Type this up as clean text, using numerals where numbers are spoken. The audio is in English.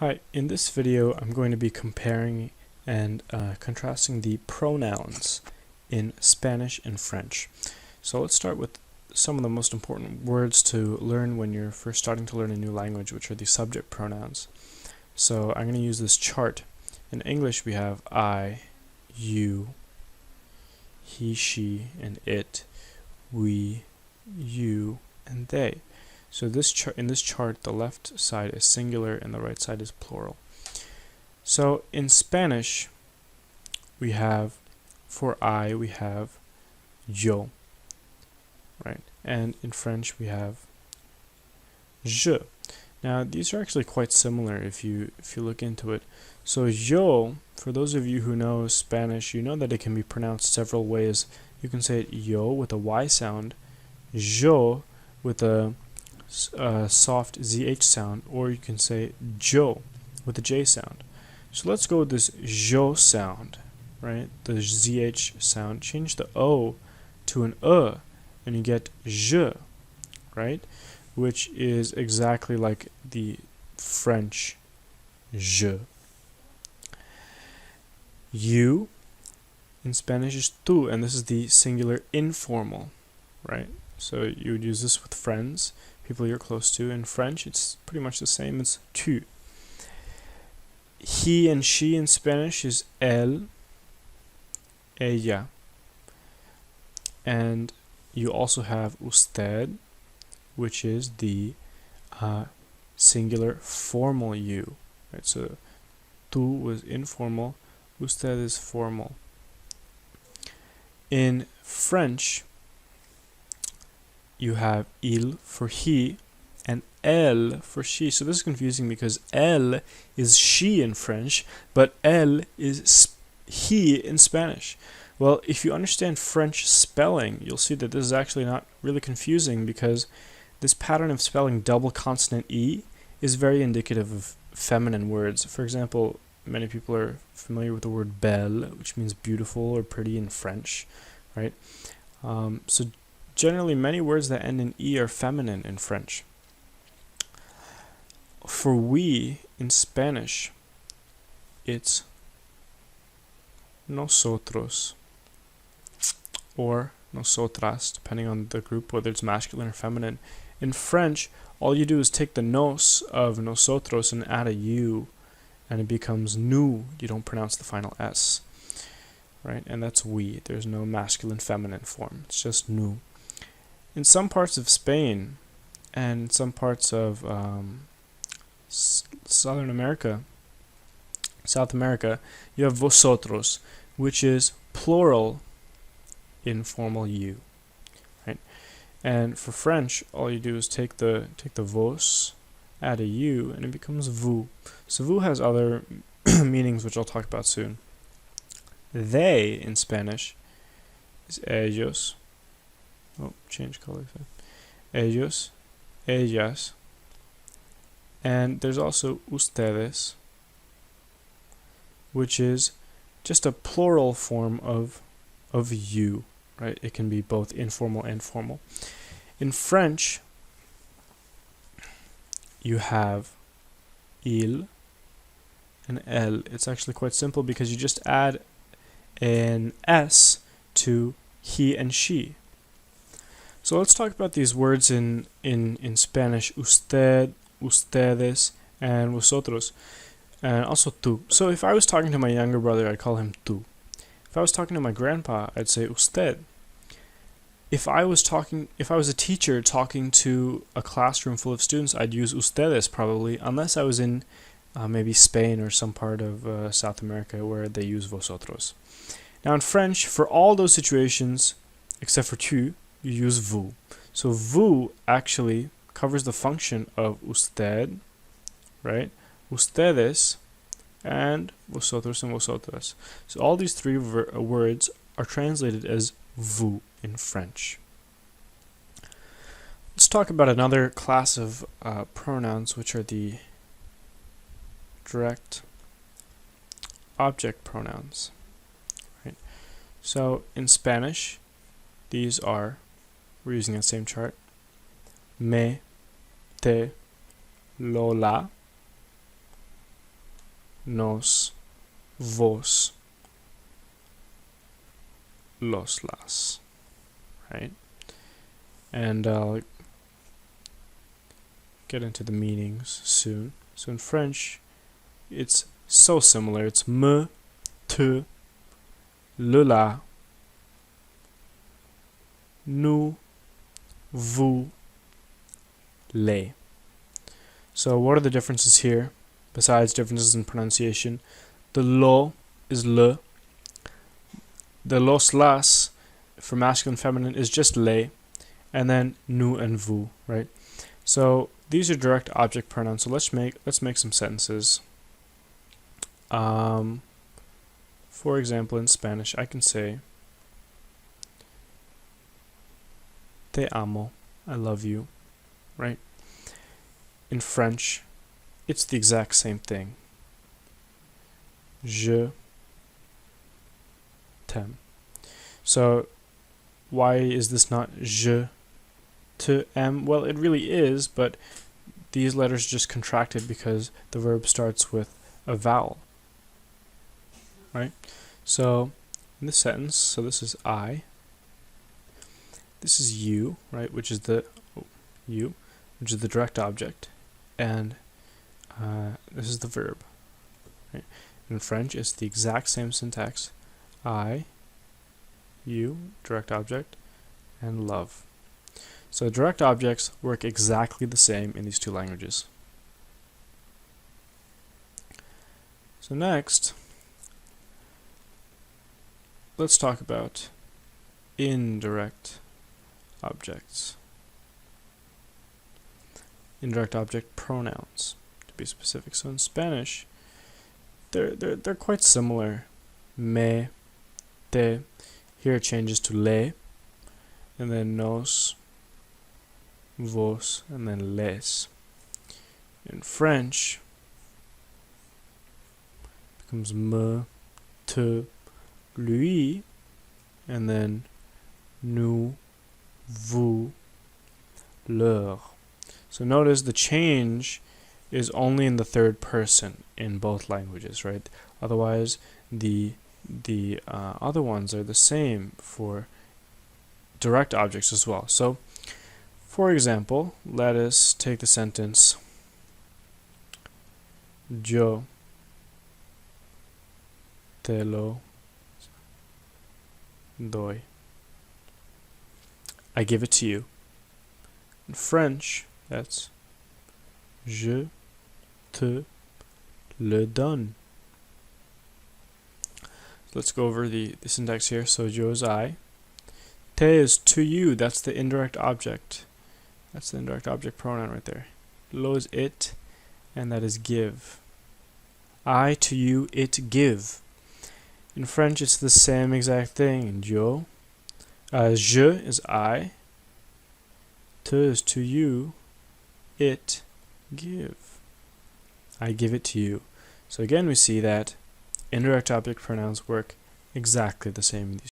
Hi, in this video I'm going to be comparing and contrasting the pronouns in Spanish and French. So let's start with some of the most important words to learn when you're first starting to learn a new language, which are the subject pronouns. So I'm going to use this chart. In English we have I, you, he, she, and it, we, you, and they. So in this chart, the left side is singular and the right side is plural. So in Spanish, we have, for I, we have yo, right? And in French, we have je. Now, these are actually quite similar if you look into it. So yo, for those of you who know Spanish, you know that it can be pronounced several ways. You can say it yo with a Y sound, yo with a soft ZH sound, or you can say jo with a J sound. So let's go with this jo sound, right? The ZH sound. Change the O to an and you get je, right? Which is exactly like the French je. You in Spanish is tú, and this is the singular informal, right? So you would use this with friends, people you're close to. In French, it's pretty much the same. It's tu. He and she in Spanish is él, ella. And you also have usted, which is the singular formal you. Right? So tú was informal, usted is formal. In French, you have il for he and elle for she. So this is confusing because elle is she in French, but elle is he in Spanish. Well, if you understand French spelling, you'll see that this is actually not really confusing, because this pattern of spelling double consonant E is very indicative of feminine words. For example, many people are familiar with the word belle, which means beautiful or pretty in French, right? So generally, many words that end in E are feminine in French. For we in Spanish, it's nosotros or nosotras, depending on the group, whether it's masculine or feminine. In French, all you do is take the nos of nosotros and add a U, and it becomes nous. You don't pronounce the final S, right? And that's we. There's no masculine, feminine form. It's just nous. In some parts of Spain and some parts of South America, you have vosotros, which is plural informal you, right? And for French, all you do is take the vos, add a u, and it becomes vous. So vous has other meanings, which I'll talk about soon. They in Spanish is ellos. Oh, change color. Ellos, ellas, and there's also ustedes, which is just a plural form of you, right? It can be both informal and formal. In French, you have il and elle. It's actually quite simple because you just add an S to he and she. So let's talk about these words in Spanish: usted, ustedes, and vosotros, and also tú. So if I was talking to my younger brother, I'd call him tú. If I was talking to my grandpa, I'd say usted. If I was a teacher talking to a classroom full of students, I'd use ustedes probably, unless I was in maybe Spain or some part of South America where they use vosotros. Now in French, for all those situations, except for tu, you use vous. So vous actually covers the function of usted, right? Ustedes, and vosotros and vosotras. So all these three words are translated as vous in French. Let's talk about another class of pronouns, which are the direct object pronouns. Right? So in Spanish, these are, we're using that same chart, me, te, lo, la, nos, vos, los, las, right? And I'll get into the meanings soon. So in French, it's so similar. It's me, te, le, la, nous, vous, les. So what are the differences here, besides differences in pronunciation? The lo is le. The los, las, for masculine and feminine, is just les. And then nous and vous, right? So these are direct object pronouns. So let's make some sentences. For example, in Spanish, I can say te amo, I love you, right? In French, it's the exact same thing. Je t'aime. So why is this not je t'aime? Well, it really is, but these letters just contracted because the verb starts with a vowel, right? So in this sentence, so this is I, this is you, right, which is the you, which is the direct object, and this is the verb, right? In French, it's the exact same syntax. I, you, direct object, and love. So direct objects work exactly the same in these two languages. So next, let's talk about indirect objects. Indirect object pronouns, to be specific. So in Spanish, they're quite similar. Me, te. Here it changes to le, and then nos, vos, and then les. In French, it becomes me, te, lui, and then nous, vous, leur. So notice the change is only in the third person in both languages, right? Otherwise, the other ones are the same for direct objects as well. So, for example, let us take the sentence yo te lo doy. I give it to you. In French, that's je te le donne. Let's go over the syntax here. So yo is I. Te is to you. That's the indirect object. That's the indirect object pronoun right there. Lo is it, and that is give. I to you, it give. In French, it's the same exact thing. In yo, je is I. Te is to you, it give. I give it to you. So again, we see that indirect object pronouns work exactly the same in these